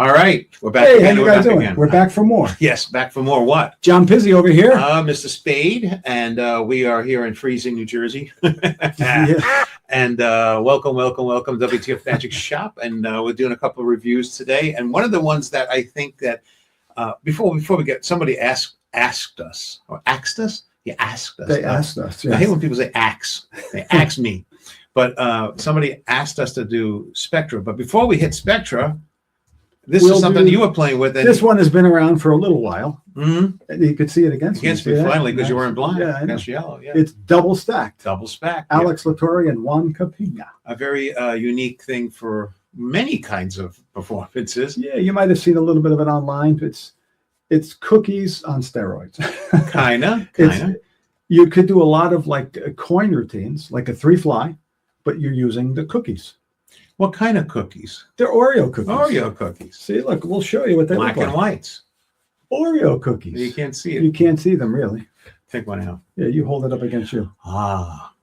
All right, we're back Hey, again. how you guys doing? We're back for more. Yes, back for more. What? John Pizzi over here. Mr. Spade, and we are here in freezing New Jersey. Yeah. And welcome, WTF Magic Shop. And we're doing a couple of reviews today. And one of the ones that I think that before we get, somebody asked us. Yeah, asked us. They asked us. Yes. I hate when people say axe. They asked me. But somebody asked us to do Spectra. But before we hit Spectra, this is something you were playing with. And this one has been around for a little while. Mm-hmm. You could see it against me finally because you weren't blind. Yeah, against yellow. Yeah, it's double stacked. Double stacked. Alex Latorre and Juan Capilla. A very unique thing for many kinds of performances. Yeah, you might have seen a little bit of it online. It's cookies on steroids. Kinda. You could do a lot of like coin routines, like a 3-fly, but you're using the cookies. What kind of cookies? They're Oreo cookies. Oreo cookies. See, look, we'll show you what they look like. Black and whites. Oreo cookies. You can't see it. You can't see them, really. Take one out. Yeah, you hold it up against you. Ah.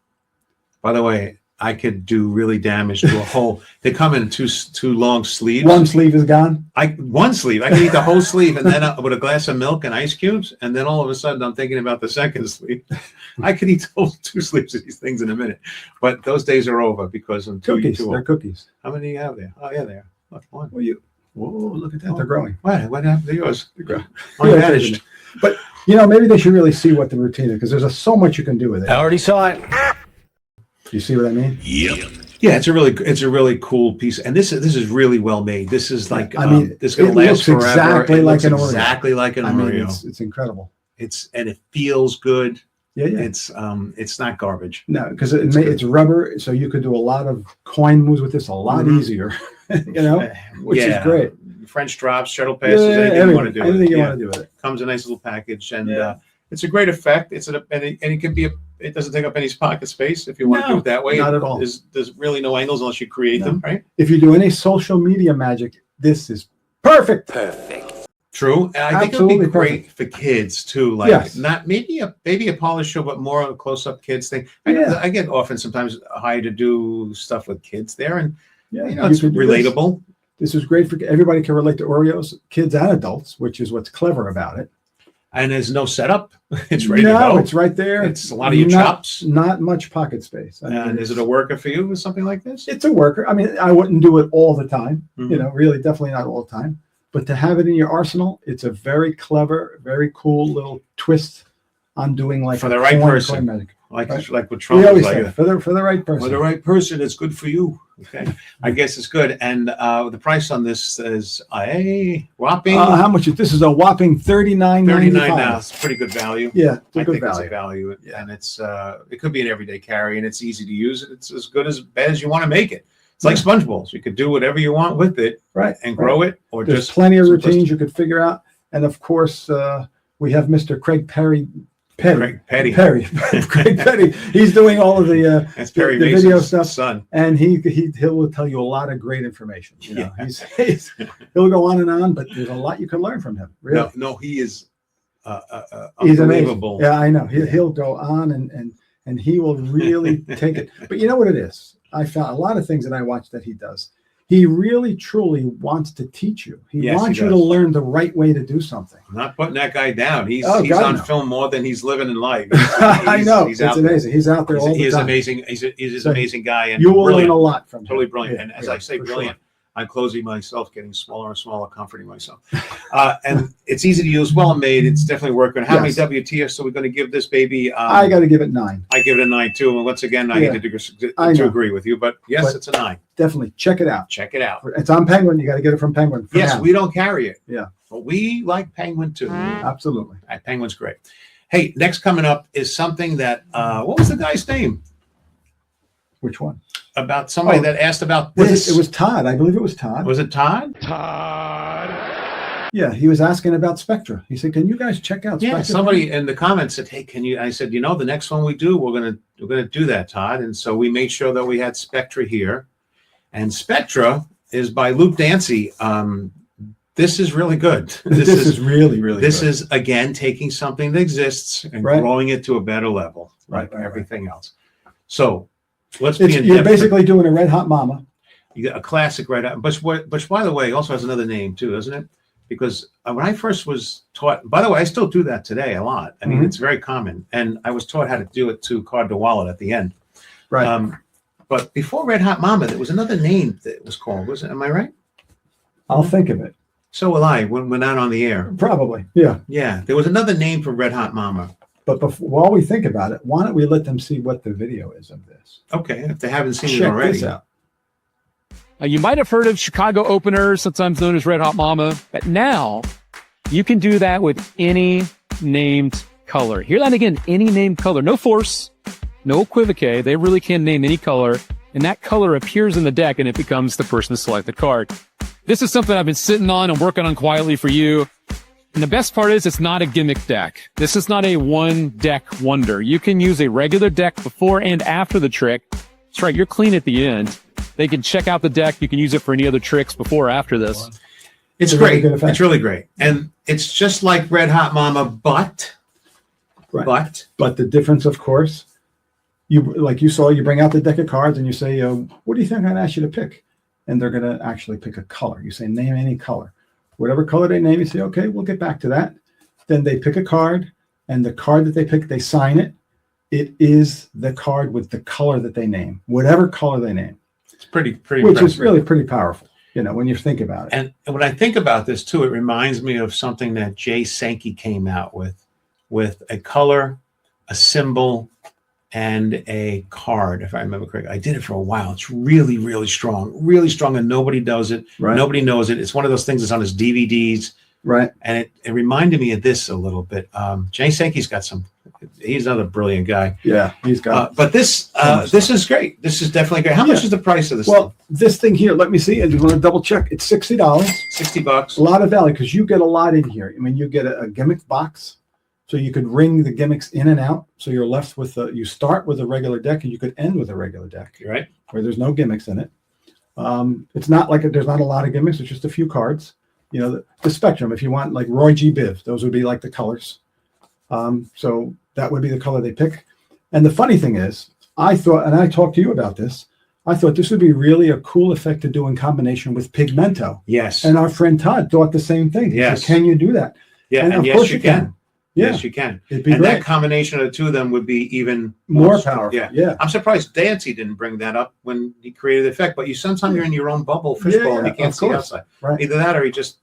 By the way, I could do really damage to a whole. They come in two long sleeves. One sleeve is gone. One sleeve. I can eat the whole sleeve, and then with a glass of milk and ice cubes, and then all of a sudden I'm thinking about the second sleeve. I could eat the whole 2 sleeves of these things in a minute, but those days are over because I'm cookies. They're cookies. How many do you have there? Oh yeah, there. Look, one. Whoa, look at that. They're growing. What happened to yours? They're growing. Unmanaged. But maybe they should really see what the routine is because there's so much you can do with it. I already saw it. You see what I mean? Yep. Yeah, it's a really cool piece, and this is really well made. This is like this is gonna last forever. Exactly like an Oreo. Exactly like an Oreo. It's incredible. And it feels good. Yeah. It's not garbage. No, because it's rubber, so you could do a lot of coin moves with this a lot easier. Which is great. French drops, shuttle passes, anything you want to do. Anything you want to do with it. Comes a nice little package, and it's a great effect. And it can be it doesn't take up any pocket space if you want to do it that way. Not at all. There's really no angles unless you create them, right? If you do any social media magic, this is perfect. True. And I think it would be great for kids too. Like not maybe a polished show, but more a close-up kids thing. I get often sometimes hired to do stuff with kids there, and it's relatable. This is great for everybody can relate to Oreos, kids and adults, which is what's clever about it. And there's no setup. It's ready to go. It's right there. It's a lot of your chops. Not much pocket space. And is it a worker for you with something like this? It's a worker. I mean, I wouldn't do it all the time. Really, definitely not all the time. But to have it in your arsenal, it's a very clever, very cool little twist on doing like for the right person. Magic. Like what Trump always say, for the right person. For the right person, it's good for you. Okay, I guess it's good. And the price on this is a whopping. How much? This is a whopping $39.95. $39 now. It's pretty good value. Yeah, it's a I good think value. It's a value, and it's it could be an everyday carry, and it's easy to use. It's as good as bad as you want to make it. It's like sponge balls. You could do whatever you want with it, and grow it, or there's just plenty of routines you could figure out. And of course, we have Mr. Craig Petty. Craig Petty. He's doing all of the video stuff, son. And he'll tell you a lot of great information. He'll go on and on, but there's a lot you can learn from him. Really. No, he is he's unbelievable. Amazing. Yeah, I know. He'll go on and he will really take it. But you know what it is? I found a lot of things that I watch that he does. He really, truly wants to teach you. He wants you to learn the right way to do something. I'm not putting that guy down. He's on film more than he's living in life. I know. It's amazing. He's out there all the time. He is amazing. He's an amazing guy. And you will learn a lot from him. Totally brilliant. And as I say, brilliant. I'm closing myself, getting smaller and smaller, comforting myself. And it's easy to use, well made. It's definitely working. How many WTFs are we going to give this baby? I got to give it 9. I give it a 9 too. And once again, I get to agree with you. But yes, it's a 9. Definitely check it out. Check it out. It's on Penguin. You got to get it from Penguin. Yes, we don't carry it. Yeah, but we like Penguin too. Absolutely. Penguin's great. Hey, next coming up is something that what was the guy's name? Which one? About somebody that asked about this. It was Todd. I believe it was Todd. Was it Todd? Yeah, he was asking about Spectra. He said, "Can you guys check out Spectra?" Yeah, somebody in the comments said, "Hey, can you?" I said, "The next one we do, we're gonna do that, Todd." And so we made sure that we had Spectra here, and Spectra is by Dancy. This is really good. This is really good. This is again taking something that exists and growing it to a better level, like everything else. So. You're basically doing a Red Hot Mama. You got a classic Red Hot, which by the way also has another name too, doesn't it? Because when I first was taught, by the way, I still do that today a lot. I mean, it's very common, and I was taught how to do it to card to wallet at the end. Right. But before Red Hot Mama, there was another name that was called. Was it? Am I right? I'll think of it. So will I when we're not on the air. Probably. Yeah. Yeah. There was another name for Red Hot Mama. But while we think about it, why don't we let them see what the video is of this? Okay. If they haven't seen Check it already. this out. You might have heard of Chicago openers, sometimes known as Red Hot Mama, but now you can do that with any named color. Hear that again, any named color. No force, no equivoque. They really can name any color, and that color appears in the deck, and it becomes the person's selected card. This is something I've been sitting on and working on quietly for you. And the best part is it's not a gimmick deck. This is not a one deck wonder. You can use a regular deck before and after the trick. That's right, you're clean at the end. They can check out the deck. You can use it for any other tricks before or after this. It's great. It's really great. And it's just like Red Hot Mama, but the difference, of course, you bring out the deck of cards and you say, what do you think I'm going to ask you to pick? And they're going to actually pick a color. You say, name any color. Whatever color they name, you say, okay, we'll get back to that. Then they pick a card, and the card that they pick, they sign it. It is the card with the color that they name, whatever color they name. It's pretty which impressive. Is really pretty powerful, when you think about it. And when I think about this too, it reminds me of something that Jay Sankey came out with a color, a symbol, and a card, if I remember correctly. I did it for a while. It's really, really strong, and nobody does it. Right. Nobody knows it. It's one of those things that's on his DVDs. Right. And it reminded me of this a little bit. Jay Sankey's got he's another brilliant guy. Yeah, he's got. But this is great. This is definitely great. How much is the price of this? Well, this thing here, let me see. I just want to double check. It's $60. $60. A lot of value because you get a lot in here. I mean, you get a gimmick box, so you could ring the gimmicks in and out. So you're left with you start with a regular deck, and you could end with a regular deck. You're right. Where there's no gimmicks in it. It's not like there's not a lot of gimmicks. It's just a few cards. The Spectrum. If you want like Roy G. Biv, those would be like the colors. So that would be the color they pick. And the funny thing is, I thought, and I talked to you about this, I thought this would be really a cool effect to do in combination with Pigmento. Yes. And our friend Todd thought the same thing. He yes. said, can you do that? Yeah, and of course you can. Yeah. Yes, you can. It'd be and great. That combination of the two of them would be even more powerful. Yeah. I'm surprised Dancy didn't bring that up when he created the effect, but sometimes you're in your own bubble, fishbowl, and you can't see outside. Right. Either that or he just,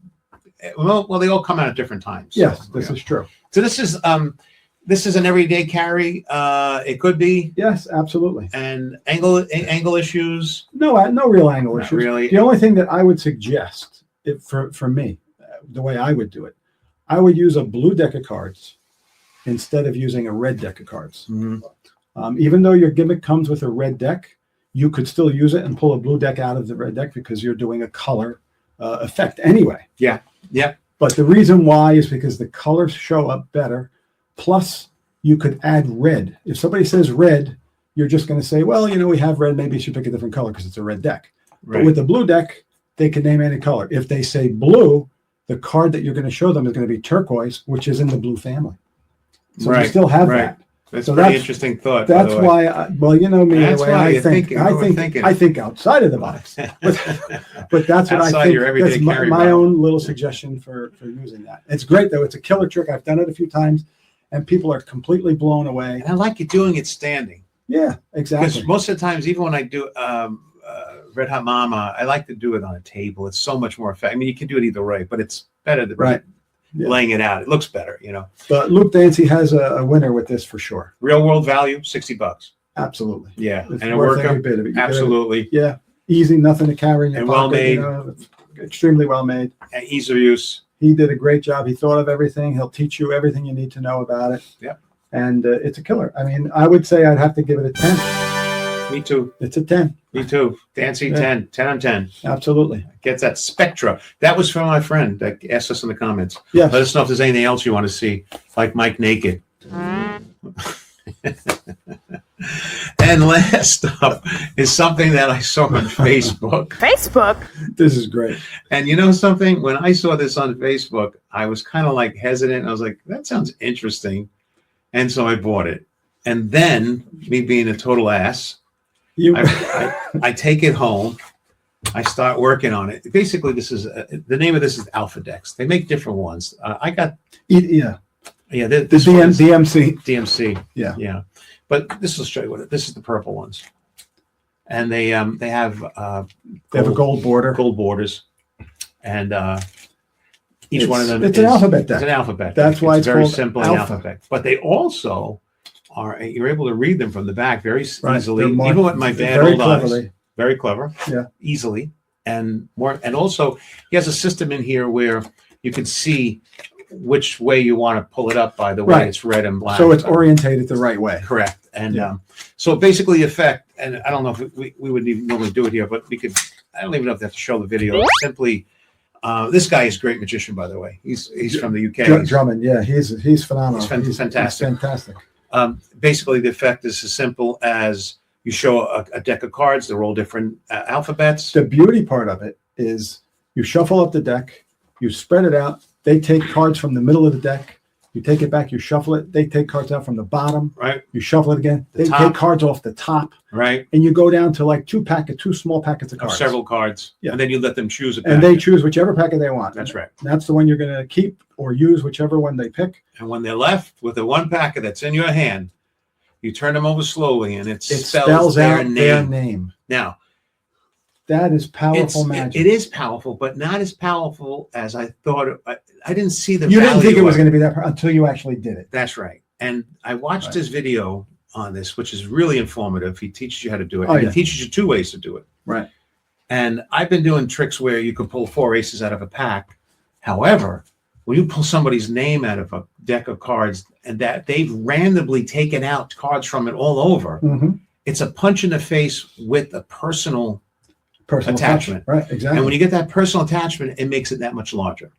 well, they all come out at different times. Yes, this is true. So this is an everyday carry. It could be. Yes, absolutely. And angle issues. No real angle issues. Really. The only thing that I would suggest, for me, the way I would do it, I would use a blue deck of cards instead of using a red deck of cards. Mm-hmm. Even though your gimmick comes with a red deck, you could still use it and pull a blue deck out of the red deck because you're doing a color effect anyway. Yeah. Yeah. But the reason why is because the colors show up better. Plus, you could add red. If somebody says red, you're just going to say, well, we have red. Maybe you should pick a different color because it's a red deck. Right. But with the blue deck, they can name any color. If they say blue, the card that you're going to show them is going to be turquoise, which is in the blue family. So you still have that. That's a pretty interesting thought. That's why, you know me, that's the way I think outside of the box. But that's what I think. That's my own little suggestion for using that. It's great, though. It's a killer trick. I've done it a few times, and people are completely blown away. And I like you doing it standing. Yeah, exactly. Because most of the times, even when I do Red Hot Mama, I like to do it on a table. It's so much more effective. I mean, you can do it either way, but it's better than laying it out. It looks better, But Luke Dancy has a winner with this for sure. Real world value, $60. Absolutely. Yeah, it's and it works. Every bit of it. Absolutely. Yeah, easy, nothing to carry in your and pocket. Well made. It's extremely well made. And ease of use. He did a great job. He thought of everything. He'll teach you everything you need to know about it. Yep. And it's a killer. I mean, I would say I'd have to give it a 10. Me too. It's a 10. Me too. Dancy 10. 10 on 10. Absolutely. Gets that Spectra. That was from my friend that asked us in the comments. Yes. Let us know if there's anything else you want to see, like Mike naked. And last up is something that I saw on Facebook. This is great. And you know something? When I saw this on Facebook, I was kind of like hesitant. I was like, that sounds interesting. And so I bought it. And then, me being a total ass, I take it home I start working on it. Basically, this is the name of this is Alpha Decks. They make different ones. I got Yeah. This one is DMC. DMC. Yeah. But this will show you what this is. The purple ones, and they have They have a gold border. gold borders, and each one of them it's an alphabet deck. It's an alphabet. That's why it's very called simple Alpha. alphabet. But they also are. You're able to read them from the back very Right. easily, They're marked even with my bad very old eyes. cleverly. Very clever. Yeah. Easily and more. And also, he has a system in here where you can see which way you want to pull it up by the way Right. it's red and black. So it's orientated the right way. Correct. And Yeah. so basically the effect, and I don't know if we wouldn't even normally do it here, but we could, I don't even know if they have to show the video. Simply, this guy is a great magician, by the way. He's from the UK. Drummond, yeah, he's phenomenal. He's fantastic. He's fantastic. Basically, the effect is as simple as you show a deck of cards. They're all different alphabets. The beauty part of it is you shuffle up the deck, you spread it out. They take cards from the middle of the deck. You take it back, you shuffle it. They take cards out from the bottom. Right. You shuffle it again. The They top. take cards off the top. Right. And you go down to like two small packets of cards. Several cards. Yeah. And then you let them choose a And they choose whichever packet they want. That's right. And that's the one you're going to keep or use, whichever one they pick. And when they're left with the one packet that's in your hand, you turn them over slowly, and it spells their out name. their name. Now, that is powerful magic. It is powerful, but not as powerful as I thought. I didn't see the You value didn't think it was of going to be that until you actually did it. That's right. And I watched Right. his video on this, which is really informative. He teaches you how to do it. Oh, and yeah. He teaches you two ways to do it. Right. And I've been doing tricks where you can pull 4 aces out of a pack. However, when you pull somebody's name out of a deck of cards and that they've randomly taken out cards from it all over, Mm-hmm. it's a punch in the face with a personal attachment. touch. Right. Exactly. And when you get that personal attachment, it makes it that much larger.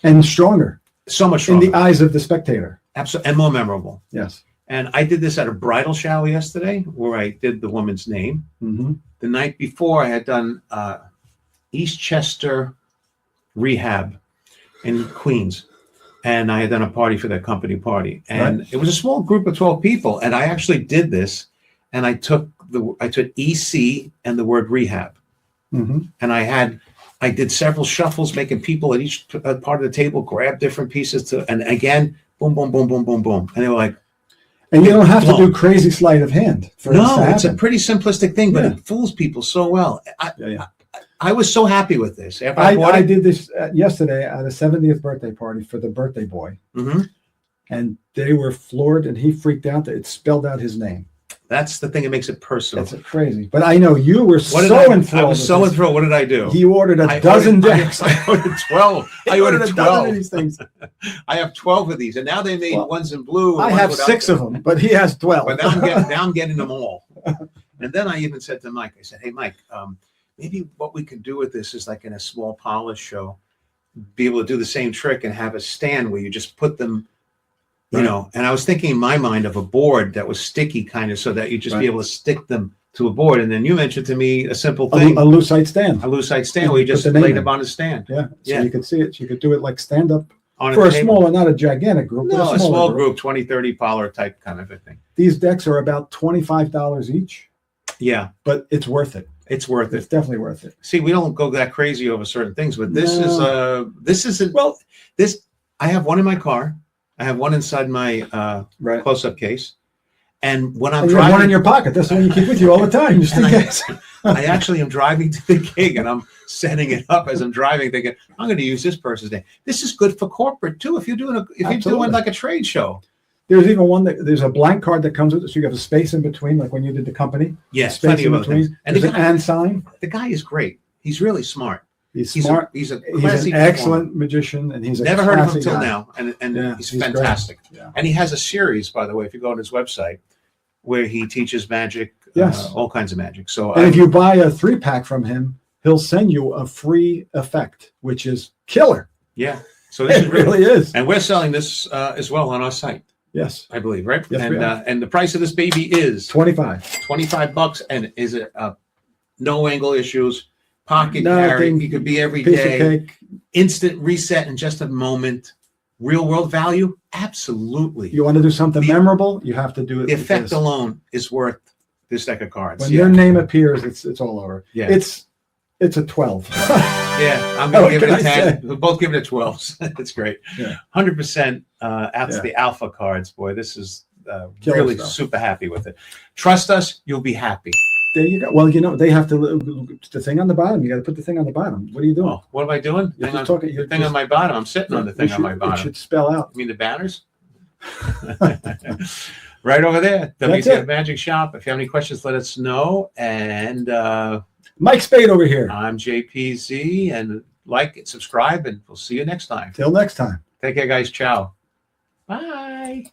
And stronger So much in stronger. the eyes of the spectator. Absolutely. And more memorable. Yes. And I did this at a bridal shower yesterday where I did the woman's name. Mm-hmm. The night before, I had done Eastchester Rehab in Queens. And I had done a party for their company party. And It was a small group of 12 people. And I actually did this. And I took EC and the word rehab. Mm-hmm. And I did several shuffles, making people at each part of the table grab different pieces and again, boom, boom, boom, boom, boom, boom. And they were like, and you don't have to do crazy sleight of hand for this to no, it's a happen. pretty simplistic thing, but Yeah. it fools people so well. Yeah. I was so happy with this. After I did this yesterday at a 70th birthday party for the birthday boy, Mm-hmm. and they were floored, and he freaked out that it spelled out his name. That's the thing that makes it personal. That's crazy. But I know you were so enthralled. I was so enthralled. What did I do? He ordered a dozen decks. I ordered 12. I ordered a dozen 12. of these things. I have 12 of these, and now they made ones in blue. I ones have without 6 of them, but he has 12. But now I'm getting them all. And then I even said to Mike, I said, hey, Mike, maybe what we can do with this is like in a small polish show, be able to do the same trick and have a stand where you just put them, you know. And I was thinking in my mind of a board that was sticky kind of so that you just be able to stick them to a board. And then you mentioned to me a simple thing. A lucite stand. A lucite stand where you just laid them on a stand. Yeah. So you could see it. You could do it like stand up On for a table. smaller, not a gigantic group. No, but a smaller small group, 20, 30 power type kind of a thing. These decks are about $25 each. Yeah. But it's worth it. It's worth It's it. definitely worth it. See, we don't go that crazy over certain things, but this isn't well. This I have one in my car. I have one inside my close-up case, and when I'm You driving, have one in your pocket. That's the one you keep with you all the time, just in case. I actually am driving to the gig, and I'm setting it up as I'm driving, thinking I'm going to use this person's name. This is good for corporate too. If you're doing like a trade show. There's even one there's a blank card that comes with it, so you have a space in between, like when you did the company. Yes, space plenty in of other things. between. And there's an and sign. The guy is great. He's really smart. He's smart. He's an excellent magician, and he's never heard of him classy until guy. now, and Yeah, he's he's fantastic. Yeah. And he has a series, by the way, if you go on his website, where he teaches magic, Yes. all kinds of magic. So, And if you buy a 3-pack from him, he'll send you a free effect, which is killer. yeah, so this It really is. and we're selling this as well on our site, Yes, I believe, right? Yes, we are. And the price of this baby is $25. $25, and is it no angle issues, pocket Nothing. carry? You could be every Piece day, of cake. instant reset in just a moment. Real world value, absolutely. You want to do something memorable, you have to do it. The with effect this. alone is worth this deck of cards. When your name appears, it's all over. Yeah. It's It's a 12. Yeah, I'm going to give it a 10. say? We'll both give it a 12. That's great. Yeah. 100% out to the alpha cards, boy. This is really stuff. super happy with it. Trust us, you'll be happy. There you go. Well, they have to, the thing on the bottom. You got to put the thing on the bottom. What are you doing? Oh, what am I doing? You're Thing just on, talking- you're the thing just- on my bottom. I'm sitting on the thing on my It bottom. should spell out. You mean the banners? Right over there. That's WTF it. Magic Shop. If you have any questions, let us know. And Mike Spade over here. I'm JPZ. And like and subscribe, and we'll see you next time. Till next time. Take care, guys. Ciao. Bye.